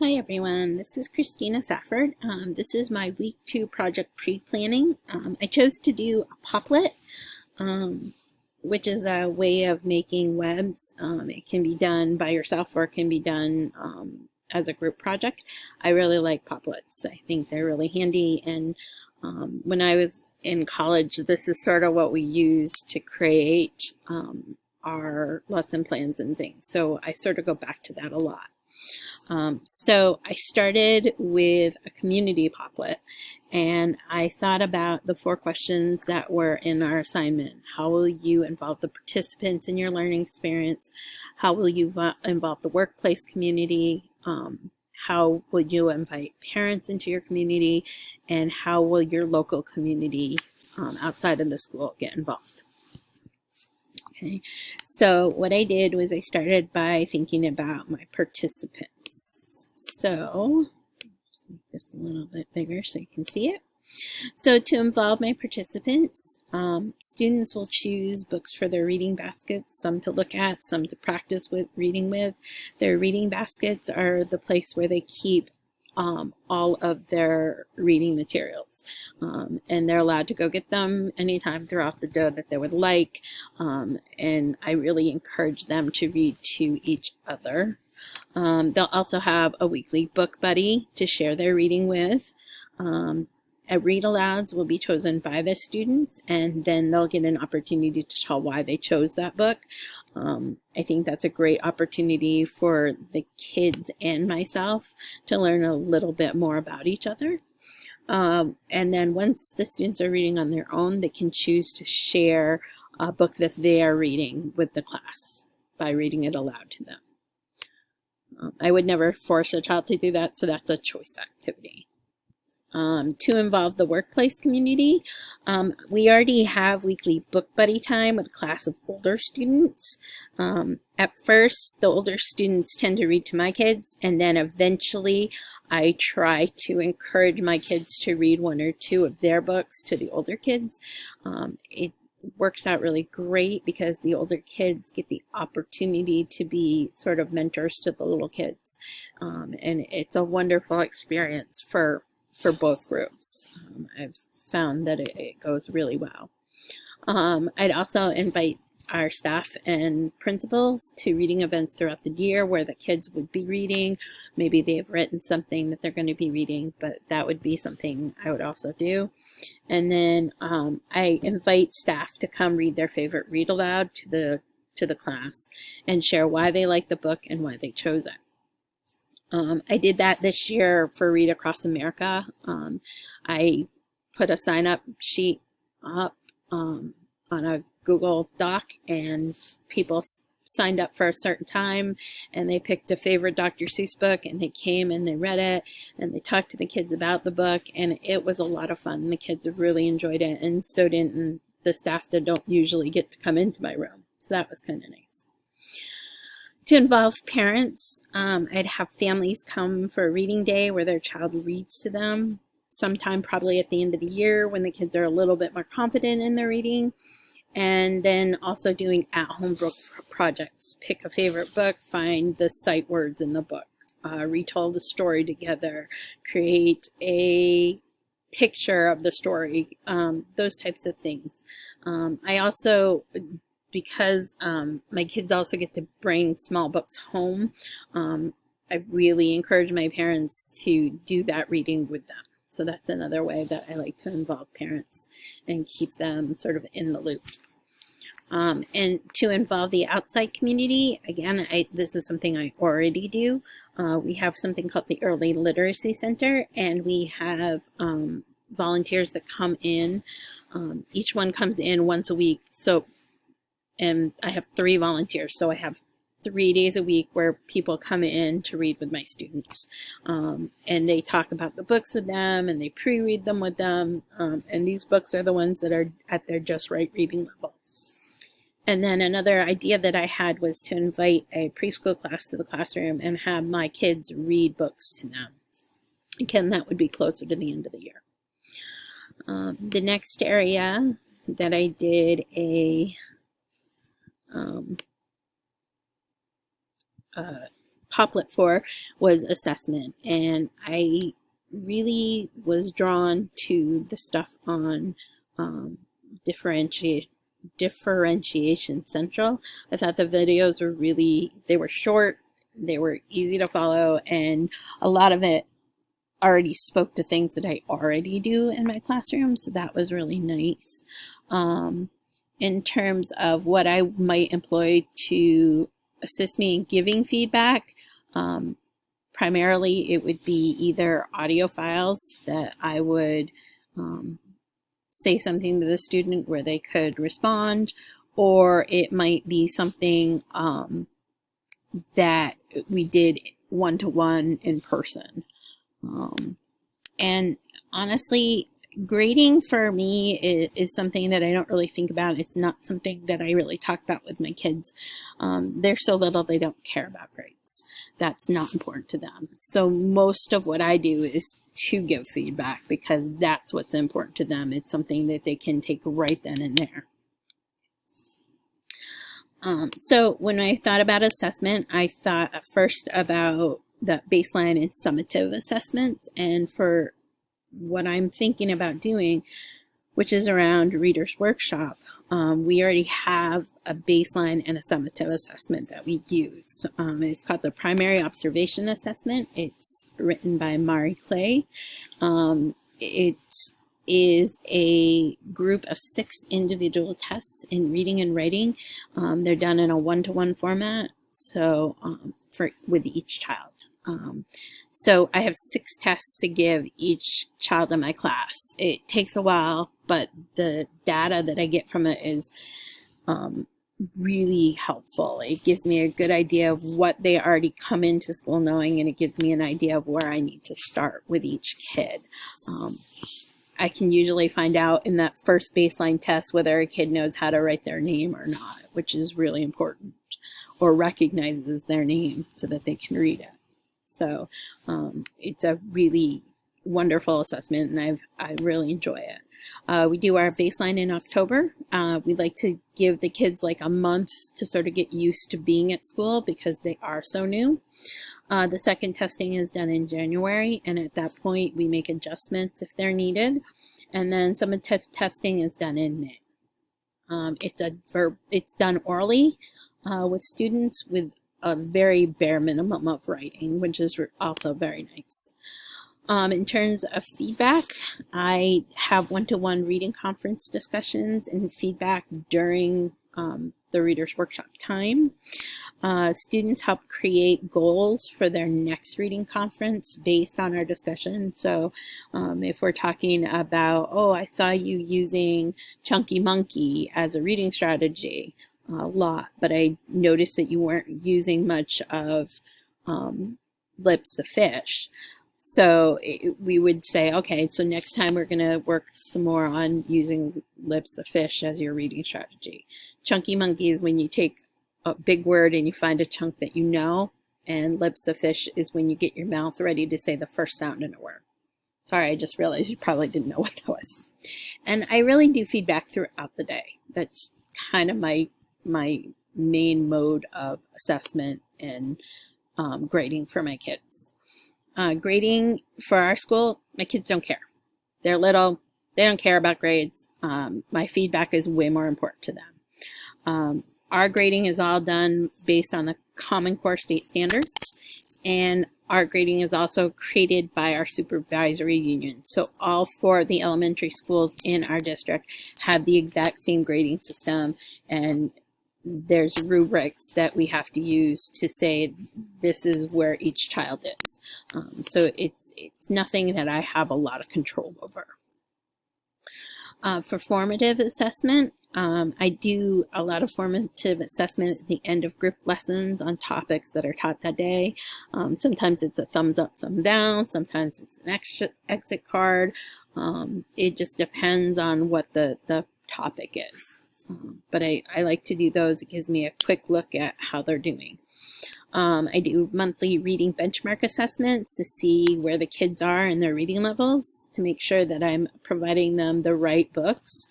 Hi everyone, this is Christina Safford. This is my week 2 project pre-planning. I chose to do a poplet, um, which is a way of making webs. It can be done by yourself or it can be done as a group project. I really like poplets. I think they're really handy, and when I was in college, this is sort of what we used to create our lesson plans and things. So I sort of go back to that a lot. So I started with a community poplet, and I thought about the 4 questions that were in our assignment. How will you involve the participants in your learning experience? How will you involve the workplace community? How will you invite parents into your community? And how will your local community outside of the school get involved? Okay, so what I did was I started by thinking about my participants. So just make this a little bit bigger so you can see it. So to involve my participants, students will choose books for their reading baskets, some to look at, some to practice with reading with. Their reading baskets are the place where they keep all of their reading materials, and they're allowed to go get them anytime throughout the day that they would like, and I really encourage them to read to each other. They'll also have a weekly book buddy to share their reading with. Read alouds will be chosen by the students, and then they'll get an opportunity to tell why they chose that book. I think that's a great opportunity for the kids and myself to learn a little bit more about each other. And then once the students are reading on their own, they can choose to share a book that they are reading with the class by reading it aloud to them. I would never force a child to do that, so that's a choice activity. To involve the workplace community, we already have weekly book buddy time with a class of older students. At first, the older students tend to read to my kids, and then eventually I try to encourage my kids to read 1 or 2 of their books to the older kids. It works out really great because the older kids get the opportunity to be sort of mentors to the little kids, and it's a wonderful experience for both groups. I've found that it goes really well. I'd also invite our staff and principals to reading events throughout the year where the kids would be reading. Maybe they've written something that they're going to be reading, but that would be something I would also do. And then I invite staff to come read their favorite read aloud to the class and share why they like the book and why they chose it. I did that this year for Read Across America. I put a sign-up sheet up on a Google Doc, and people signed up for a certain time, and they picked a favorite Dr. Seuss book, and they came and they read it, and they talked to the kids about the book, and it was a lot of fun. The kids have really enjoyed it, and so did the staff that don't usually get to come into my room. So that was kind of nice. To involve parents, I'd have families come for a reading day where their child reads to them, sometime probably at the end of the year when the kids are a little bit more confident in their reading. And then also doing at-home book projects. Pick a favorite book, find the sight words in the book, retell the story together, create a picture of the story, those types of things. I also, because my kids also get to bring small books home, I really encourage my parents to do that reading with them. So that's another way that I like to involve parents and keep them sort of in the loop. And to involve the outside community, again, this is something I already do. We have something called the Early Literacy Center, and we have volunteers that come in. Each one comes in once a week. And I have 3 volunteers, so I have 3 days a week where people come in to read with my students, and they talk about the books with them, and they pre-read them with them, and these books are the ones that are at their just right reading level. And then another idea that I had was to invite a preschool class to the classroom and have my kids read books to them. Again, that would be closer to the end of the year. The next area that I did a Poplet for was assessment, and I really was drawn to the stuff on differentiation central. I thought the videos were they were short, they were easy to follow, and a lot of it already spoke to things that I already do in my classroom, so that was really nice. In terms of what I might employ to assist me in giving feedback, primarily it would be either audio files that I would say something to the student where they could respond, or it might be something that we did one-to-one in person. And honestly, grading for me is something that I don't really think about. It's not something that I really talk about with my kids. They're so little, they don't care about grades. That's not important to them. So most of what I do is to give feedback because that's what's important to them. It's something that they can take right then and there. So when I thought about assessment, I thought first about the baseline and summative assessments, and for what I'm thinking about doing, which is around Reader's Workshop, we already have a baseline and a summative assessment that we use. It's called the Primary Observation Assessment. It's written by Mari Clay. It is a group of 6 individual tests in reading and writing. They're done in a one-to-one format, so with each child. So I have 6 tests to give each child in my class. It takes a while, but the data that I get from it is really helpful. It gives me a good idea of what they already come into school knowing, and it gives me an idea of where I need to start with each kid. I can usually find out in that first baseline test whether a kid knows how to write their name or not, which is really important, or recognizes their name so that they can read it. So it's a really wonderful assessment, and I really enjoy it. We do our baseline in October. We like to give the kids like a month to sort of get used to being at school because they are so new. The second testing is done in January, and at that point we make adjustments if they're needed. And then summative testing is done in May. It's done orally with students with a very bare minimum of writing, which is also very nice. In terms of feedback, I have one-to-one reading conference discussions and feedback during the Reader's Workshop time. Students help create goals for their next reading conference based on our discussion. So if we're talking about, oh, I saw you using Chunky Monkey as a reading strategy a lot, but I noticed that you weren't using much of Lips the Fish. So we would say, okay, so next time we're going to work some more on using Lips the Fish as your reading strategy. Chunky Monkey is when you take a big word and you find a chunk that you know, and Lips the Fish is when you get your mouth ready to say the first sound in a word. Sorry, I just realized you probably didn't know what that was. And I really do feedback throughout the day. That's kind of my main mode of assessment and grading for my kids. Grading for our school, my kids don't care. They're little, they don't care about grades. My feedback is way more important to them. Our grading is all done based on the Common Core state standards, and our grading is also created by our supervisory union. So all 4 of the elementary schools in our district have the exact same grading system, and there's rubrics that we have to use to say this is where each child is. So it's nothing that I have a lot of control over. For formative assessment, I do a lot of formative assessment at the end of group lessons on topics that are taught that day. Sometimes it's a thumbs up, thumb down. Sometimes it's an exit card. It just depends on what the topic is. But I like to do those. It gives me a quick look at how they're doing. I do monthly reading benchmark assessments to see where the kids are in their reading levels to make sure that I'm providing them the right books.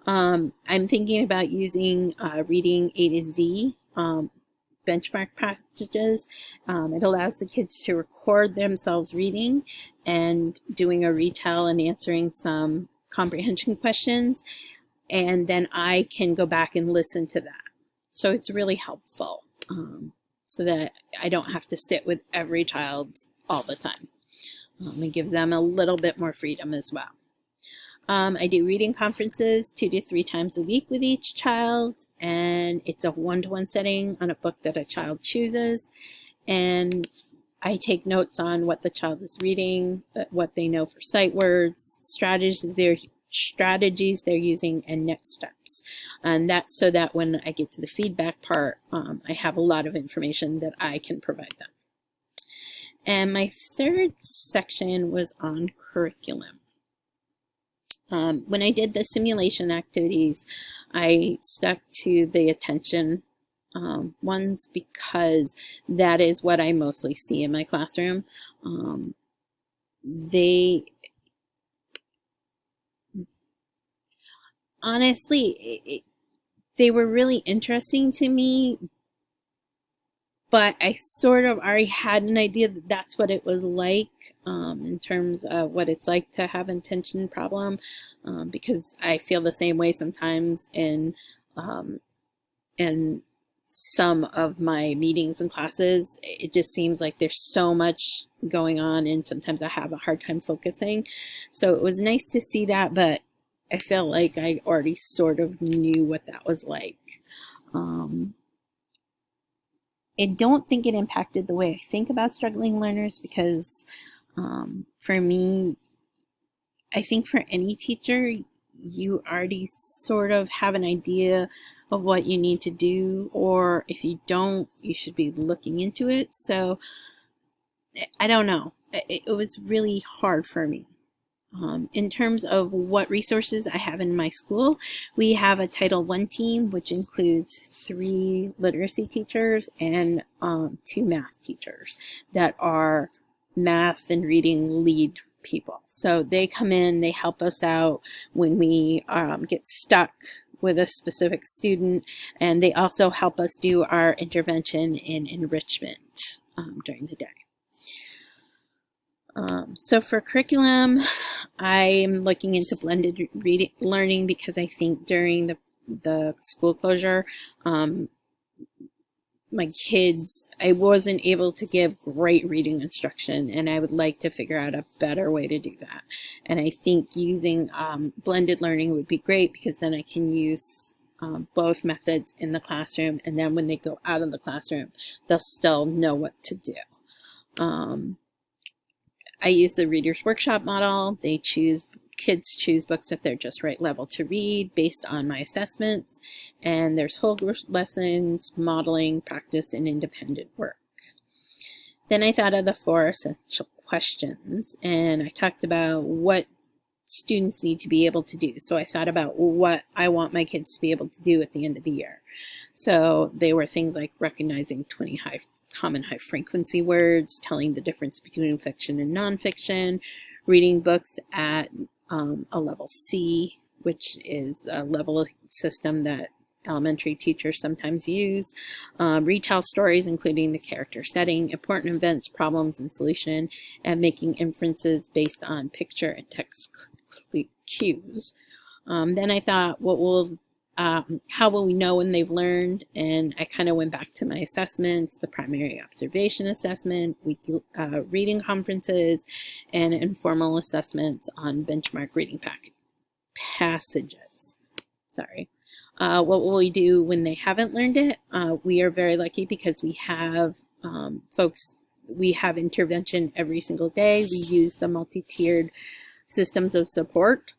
I'm thinking about using Reading A to Z benchmark passages. It allows the kids to record themselves reading and doing a retell and answering some comprehension questions, and then I can go back and listen to that. So it's really helpful, so that I don't have to sit with every child all the time. It gives them a little bit more freedom as well. I do reading conferences 2 to 3 times a week with each child, and it's a one-to-one setting on a book that a child chooses, and I take notes on what the child is reading, what they know for sight words, strategies they're using, and next steps. And that's so that when I get to the feedback part, I have a lot of information that I can provide them. And my third section was on curriculum. When I did the simulation activities, I stuck to the attention ones because that is what I mostly see in my classroom. Honestly, they were really interesting to me, but I sort of already had an idea that that's what it was like, in terms of what it's like to have an attention problem, because I feel the same way sometimes in some of my meetings and classes. It just seems like there's so much going on, and sometimes I have a hard time focusing. So it was nice to see that, but I felt like I already sort of knew what that was like. I don't think it impacted the way I think about struggling learners, because for me, I think for any teacher, you already sort of have an idea of what you need to do, or if you don't, you should be looking into it. So I don't know. It was really hard for me. In terms of what resources I have in my school, we have a Title I team, which includes 3 literacy teachers and 2 math teachers that are math and reading lead people. So they come in, they help us out when we get stuck with a specific student, and they also help us do our intervention and enrichment during the day. So for curriculum, I'm looking into blended reading learning, because I think during the school closure, my kids, I wasn't able to give great reading instruction, and I would like to figure out a better way to do that. And I think using blended learning would be great, because then I can use both methods in the classroom, and then when they go out of the classroom, they'll still know what to do. I use the Reader's Workshop model. Kids choose books at their just right level to read based on my assessments, and there's whole group lessons, modeling, practice, and independent work. Then I thought of the 4 essential questions, and I talked about what students need to be able to do. So I thought about what I want my kids to be able to do at the end of the year. So they were things like recognizing 20 common high frequency words, telling the difference between fiction and nonfiction, reading books at a level C, which is a level system that elementary teachers sometimes use, retell stories including the character setting, important events, problems, and solution, and making inferences based on picture and text cues. Then I thought, how will we know when they've learned? And I kind of went back to my assessments, the primary observation assessment, weekly reading conferences, and informal assessments on benchmark reading passages. Sorry. What will we do when they haven't learned it? We are very lucky because we have we have intervention every single day. We use the multi-tiered systems of support.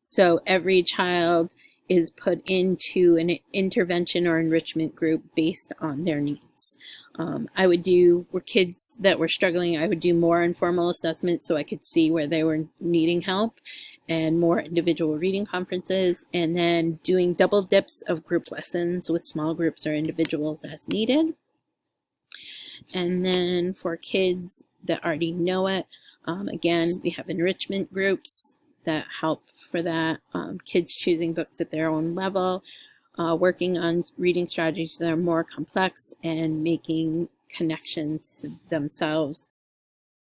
So every child is put into an intervention or enrichment group based on their needs. For kids that were struggling, I would do more informal assessments so I could see where they were needing help, and more individual reading conferences, and then doing double dips of group lessons with small groups or individuals as needed. And then for kids that already know it, again, we have enrichment groups that help for that. Kids choosing books at their own level. working on reading strategies that are more complex and making connections themselves